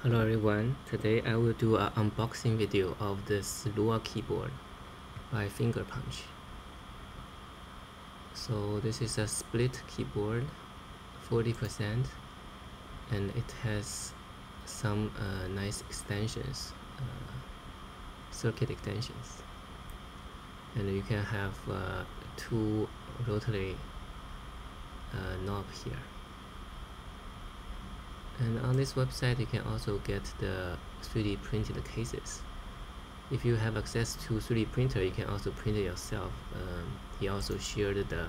Hello everyone, today I will do an unboxing video of this LuaKeeb by fingerpunch. So this is a split keyboard, 40%, and it has some nice extensions, circuit extensions, and you can have two rotary knob here. And on this website you can also get the 3D printed cases. If you have access to 3D printer, you can also print it yourself. He also shared the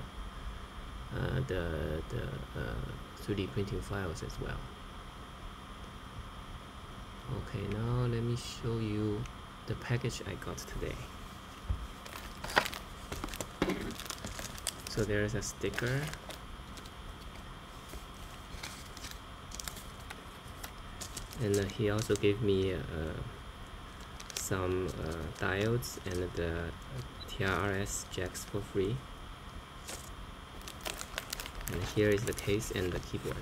3D printing files as well. Okay, now let me show you the package I got today. So there is a sticker, and he also gave me some diodes and the TRS jacks for free. And here is the case and the keyboard.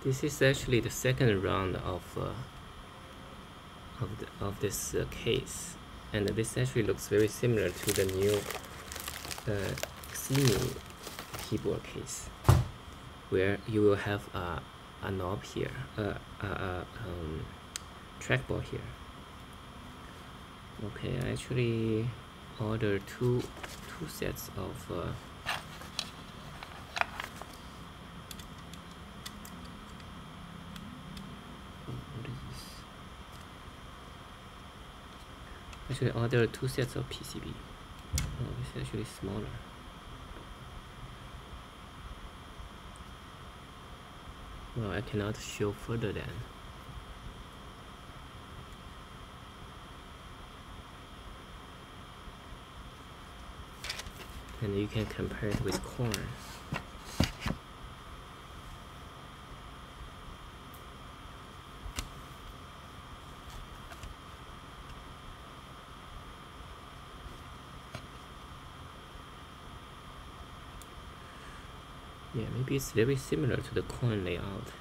This is actually the second round of this case, and this actually looks very similar to the new Ximi keyboard case, where you will have a knob here, trackball here. Okay, I actually ordered two sets of Actually ordered two sets of PCB. Oh, it's actually smaller. Well, I cannot show further than. And you can compare it with corn. Yeah, maybe it's very similar to the coin layout.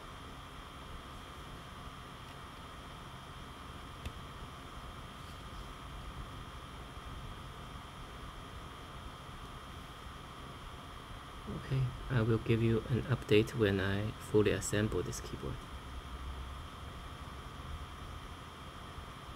Okay, I will give you an update when I fully assemble this keyboard.